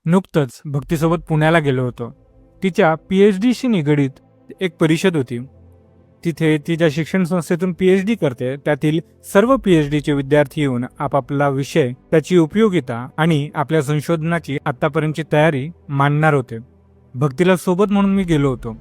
नुकतंच भक्तीसोबत पुण्याला गेलो होतो. तिच्या PhDशी निगडीत एक परिषद होती. तिथे ती ज्या शिक्षण संस्थेतून PhD करते त्यातील सर्व PhDचे विद्यार्थी येऊन आपापला विषय, त्याची उपयोगिता आणि आपल्या संशोधनाची आतापर्यंतची तयारी मांडणार होते. भक्तीला सोबत म्हणून मी गेलो होतो.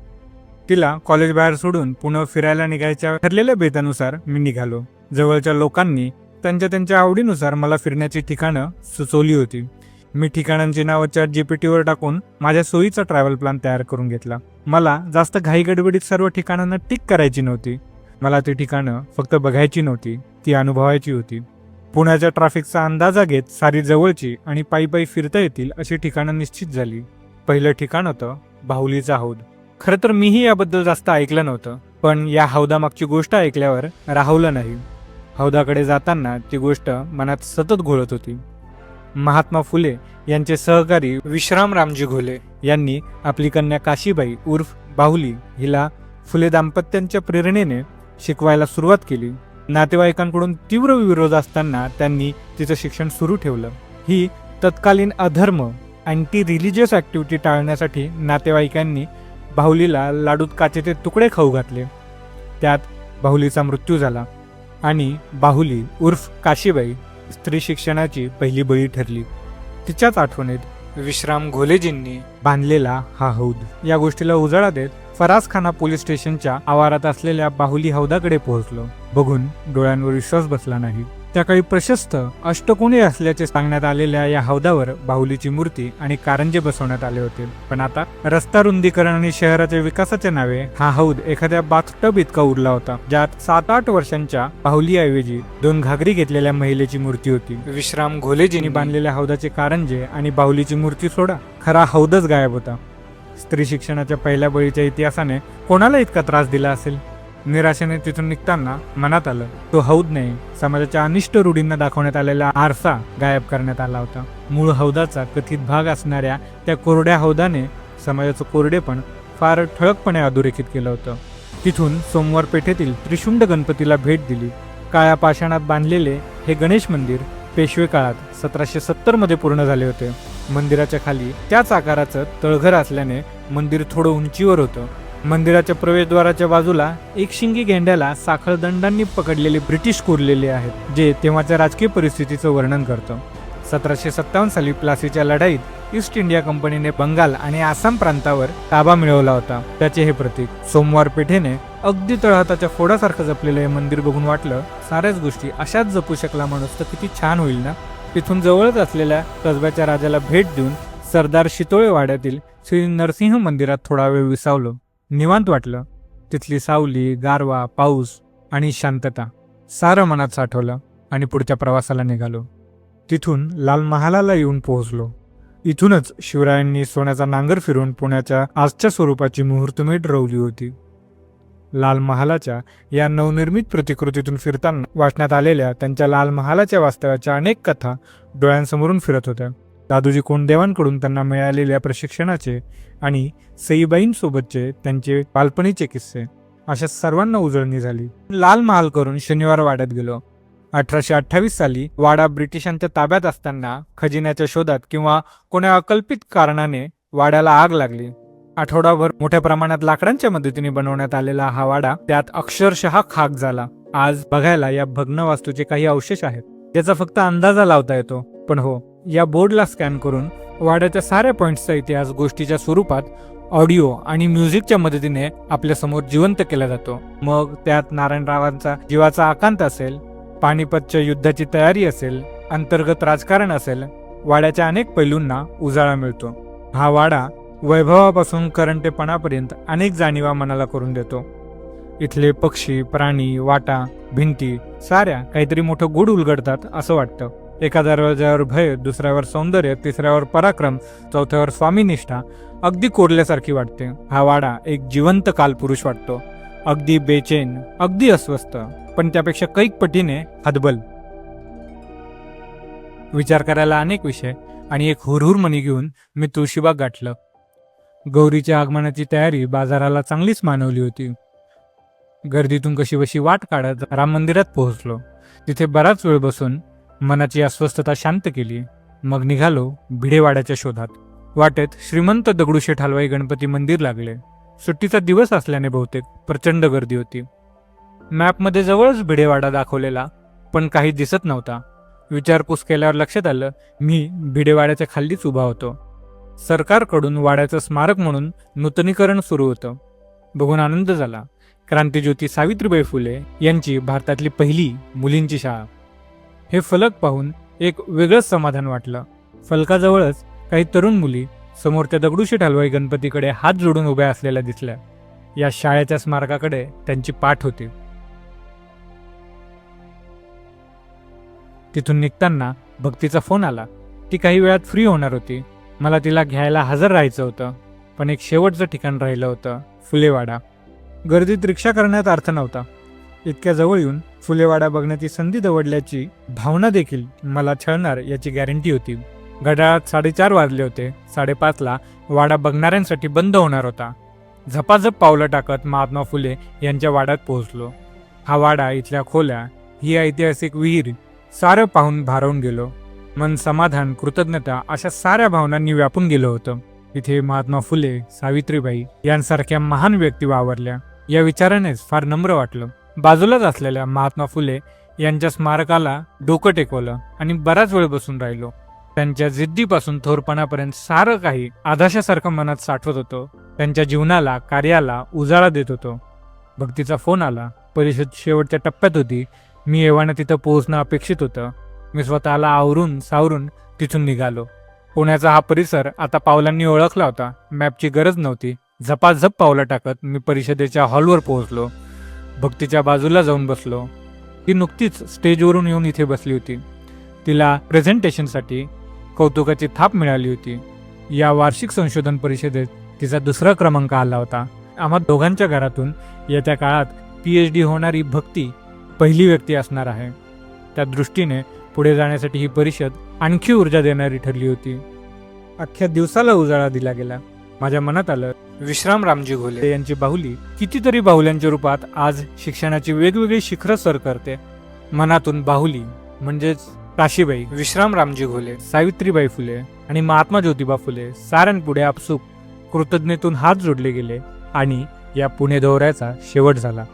तिला कॉलेज बाहेर सोडून पुणे फिरायला निघायच्या ठरलेल्या बेतानुसार मी निघालो. जवळच्या लोकांनी त्यांच्या त्यांच्या आवडीनुसार मला फिरण्याची ठिकाणं सुचवली होती. मी ठिकाणांची नावं ChatGPTवर टाकून माझ्या सोयीचा ट्रॅव्हल प्लॅन तयार करून घेतला. मला जास्त घाईगडबडीत सर्व ठिकाणांना टिक करायची नव्हती. मला ती ठिकाणं फक्त बघायची नव्हती, ती अनुभवायची होती. पुण्याच्या ट्रॅफिकचा अंदाजा घेत सारी जवळची आणि पायी पायी फिरता येतील अशी ठिकाणं निश्चित झाली. पहिलं ठिकाण होतं बाहुलीचा हौद. खरं तर मीही याबद्दल जास्त ऐकलं नव्हतं, पण या हौदामागची गोष्ट ऐकल्यावर राहवलं नाही. हौदाकडे जाताना ती गोष्ट मनात सतत घोळत होती. महात्मा फुले यांचे सहकारी विश्रामरामजी घोले यांनी आपली कन्या काशीबाई उर्फ बाहुली हिला फुले दाम्पत्यांच्या प्रेरणेने शिकवायला सुरुवात केली. नातेवाईकांकडून तीव्र विरोध असताना त्यांनी तिचं शिक्षण सुरू ठेवलं. ही तत्कालीन अधर्म, अँटी रिलिजियस ॲक्टिव्हिटी टाळण्यासाठी नातेवाईकांनी बाहुलीला लाडूत काचेचे तुकडे खाऊ घातले. त्यात बाहुलीचा मृत्यू झाला आणि बाहुली उर्फ काशीबाई स्त्री शिक्षणाची पहिली बळी ठरली. तिच्याच आठवणीत विश्राम घोलेजींनी बांधलेला हा हौद. या गोष्टीला उजाळा देत फरासखाना पोलीस स्टेशनच्या आवारात असलेल्या बाहुली हौदाकडे पोहोचलो. बघून डोळ्यांवर विश्वास बसला नाही. त्या काळी प्रशस्त अष्टकोनी असल्याचे सांगण्यात आलेल्या या हौदावर बाहुलीची मूर्ती आणि कारंजे बसवण्यात आले होते. पण आता रस्ता रुंदीकरण आणि शहराच्या विकासाच्या नावे हा हौद एखाद्या बाथटब इतका उरला होता, ज्यात 7-8 वर्षांच्या बाहुलीऐवजी 2 घागरी घेतलेल्या महिलेची मूर्ती होती. विश्राम घोलेजींनी बांधलेल्या हौदाचे कारंजे आणि बाहुलीची मूर्ती सोडा, खरा हौदच गायब होता. स्त्री शिक्षणाच्या पहिल्या बळीच्या इतिहासाने कोणाला इतका त्रास दिला असेल? निराशेने तिथून निघताना मनात आलं, तो हौद नाही, समाजाच्या अनिष्ट रूढींना दाखवण्यात आलेला आरसा गायब करण्यात आला होता. मूळ हौदाचा कथित भाग असणाऱ्या त्या कोरड्या हौदाने समाजाचं कोरडेपण फार ठळकपणे अधोरेखित केलं होतं. तिथून सोमवार पेठेतील त्रिशुंड गणपतीला भेट दिली. काळ्या पाषाणात बांधलेले हे गणेश मंदिर पेशवे काळात 1770 मध्ये पूर्ण झाले होते. मंदिराच्या खाली त्याच आकाराचं तळघर असल्याने मंदिर थोडं उंचीवर होतं. मंदिराच्या प्रवेशद्वाराच्या बाजूला एक शिंगी गेंड्याला साखळदंडांनी पकडलेले ब्रिटिश कोरलेले आहेत, जे तेव्हाच्या राजकीय परिस्थितीचं वर्णन करतं. 1757 साली प्लासीच्या लढाईत ईस्ट इंडिया कंपनीने बंगाल आणि आसाम प्रांतावर ताबा मिळवला होता, त्याचे हे प्रतीक. सोमवार पेठेने अगदी तळहाताच्या फोडासारखं जपलेलं हे मंदिर बघून वाटलं, साऱ्याच गोष्टी अशाच जपू शकला माणूस तर किती छान होईल ना. तिथून जवळच असलेल्या कसब्याच्या राजाला भेट देऊन सरदार शितोळे वाड्यातील श्री नरसिंह मंदिरात थोडा वेळ विसावलो. निवांत वाटलं. तिथली सावली, गारवा, पाऊस आणि शांतता सारं मनात साठवलं आणि पुढच्या प्रवासाला निघालो. तिथून लाल महालाला येऊन पोहोचलो. इथूनच शिवरायांनी सोन्याचा नांगर फिरून पुण्याच्या आजच्या स्वरूपाची मुहूर्तमेढ रोवली होती. लाल महालाच्या या नवनिर्मित प्रतिकृतीतून फिरताना वाचण्यात आलेल्या त्यांच्या लाल महालाच्या वास्तव्याच्या अनेक कथा डोळ्यांसमोरून फिरत होत्या. दादोजी कोंडदेवांकडून त्यांना मिळालेल्या प्रशिक्षणाचे आणि सईबाईंसोबतचे त्यांचे बालपणीचे किस्से, अशा सर्वांना उजळणी झाली. लाल महाल करून शनिवार वाड्यात गेलो. 1828 साली वाडा ब्रिटिशांच्या ताब्यात असताना खजिन्याच्या शोधात किंवा कोण्या अकल्पित कारणाने वाड्याला आग लागली. आठवडाभर मोठ्या प्रमाणात लाकडांच्या मदतीने बनवण्यात आलेला हा वाडा त्यात अक्षरशः खाक झाला. आज बघायला या भग्न वास्तूचे काही अवशेष आहेत, याचा फक्त अंदाजा लावता येतो. पण हो, या बोर्डला स्कॅन करून वाड्याच्या साऱ्या पॉइंट्सचा इतिहास गोष्टीच्या स्वरूपात ऑडिओ आणि म्युझिकच्या मदतीने आपल्या समोर जिवंत केला जातो. मग त्यात नारायणरावांचा जीवाचा आकांत असेल, पानिपतच्या युद्धाची तयारी असेल, अंतर्गत राजकारण असेल, वाड्याच्या अनेक पैलूंना उजाळा मिळतो. हा वाडा वैभवापासून करंटेपणापर्यंत अनेक जाणीवा मनाला करून देतो. इथले पक्षी, प्राणी, वाटा, भिंती साऱ्या काहीतरी मोठं गूढ उलगडतात असं वाटतं. एका दरवाज्यावर भय, दुसऱ्यावर सौंदर्य, तिसऱ्यावर पराक्रम, चौथ्यावर स्वामीनिष्ठा अगदी कोरल्यासारखी वाटते. हा वाडा एक जिवंत कालपुरुष वाटतो. अगदी बेचैन, अगदी अस्वस्थ, पण त्यापेक्षा कैक पटीने हतबल. विचार करायला अनेक विषय आणि एक हुरहुर मनी घेऊन मी तुळशीबाग गाठलं. गौरीच्या आगमनाची तयारी बाजाराला चांगलीच मानवली होती. गर्दीतून कशीबशी वाट काढत राम मंदिरात पोहोचलो. तिथे बराच वेळ बसून मनाची अस्वस्थता शांत केली. मग निघालो भिडेवाड्याच्या शोधात. वाटेत श्रीमंत दगडूशेठ हलवाई गणपती मंदिर लागले. सुट्टीचा दिवस असल्याने बहुतेक प्रचंड गर्दी होती. मॅपमध्ये जवळच भिडेवाडा दाखवलेला, पण काही दिसत नव्हता. विचारपूस केल्यावर लक्षात आलं, मी भिडेवाड्याच्या खालीच उभा होतो. सरकारकडून वाड्याचं स्मारक म्हणून नूतनीकरण सुरू होतं. बघून आनंद झाला. क्रांतिज्योती सावित्रीबाई फुले यांची भारतातली पहिली मुलींची शाळा. हे फलक पाहून एक वेगळंच समाधान वाटलं. फलकाजवळच काही तरुण मुली समोरच्या दगडूशेठ हलवाई गणपतीकडे हात जोडून उभ्या असलेल्या दिसल्या. या शाळेच्या स्मारकाकडे त्यांची पाठ होती. तिथून निघताना भक्तीचा फोन आला. ती काही वेळात फ्री होणार होती. मला तिला घ्यायला हजर राहायचं होतं, पण एक शेवटचं ठिकाण राहिलं होतं, फुलेवाडा. गर्दीत रिक्षा करण्यात अर्थ नव्हता. इतक्या जवळ येऊन फुलेवाडा बघण्याची संधी दवडल्याची भावना देखील मला छळणार याची गॅरंटी होती. घड्याळात 4:30 वाजले होते. 5:30ला वाडा बघणाऱ्यांसाठी बंद होणार होता. झपाझप पावलं टाकत महात्मा फुले यांच्या वाड्यात पोहोचलो. हा वाडा, इथल्या खोल्या, ही ऐतिहासिक विहीर सारं पाहून भारावून गेलो. मन, समाधान, कृतज्ञता अशा साऱ्या भावनांनी व्यापून गेलं होतं. इथे महात्मा फुले, सावित्रीबाई यांसारख्या महान व्यक्ती वावरल्या या विचारानेच फार नम्र वाटलं. बाजूलाच असलेल्या महात्मा फुले यांच्या स्मारकाला डोकं टेकवलं आणि बराच वेळ बसून राहिलो. त्यांच्या जिद्दीपासून थोरपणापर्यंत सारं काही आधाशासारखं मनात साठवत होतो. त्यांच्या जीवनाला, कार्याला उजाळा देत होतो. भक्तीचा फोन आला. परिषद शेवटच्या टप्प्यात होती. मी एव्हाना तिथं पोहोचणं अपेक्षित होतं. मी स्वतःला आवरून सावरून तिथून निघालो. पुण्याचा हा परिसर आता पावलांनी ओळखला होता. मॅपची गरज नव्हती. झपाझप पावलं टाकत मी परिषदेच्या हॉलवर पोहोचलो. भक्तीच्या बाजूला जाऊन बसलो. ती नुकतीच स्टेजवरून येऊन इथे बसली होती. तिला प्रेझेंटेशनसाठी कौतुकाची थाप मिळाली होती. या वार्षिक संशोधन परिषदेत तिचा 2रा क्रमांक आला होता. आम्हा दोघांच्या घरातून येत्या काळात PhD होणारी भक्ती पहिली व्यक्ती असणार आहे. त्या दृष्टीने पुढे जाण्यासाठी ही परिषद आणखी ऊर्जा देणारी ठरली होती. अख्ख्या दिवसाला उजाळा दिला गेला. माझ्या मनात आलं, विश्राम रामजी घोले यांची बाहुली कितीतरी बाहुल्यांच्या रूपात आज शिक्षणाची वेगवेगळी शिखरं सर करते. मनातून बाहुली म्हणजेच काशीबाई, विश्राम रामजी घोले, सावित्रीबाई फुले आणि महात्मा ज्योतिबा फुले साऱ्यांपुढे आपसूक कृतज्ञतेतून हात जोडले गेले आणि या पुणे दौऱ्याचा शेवट झाला.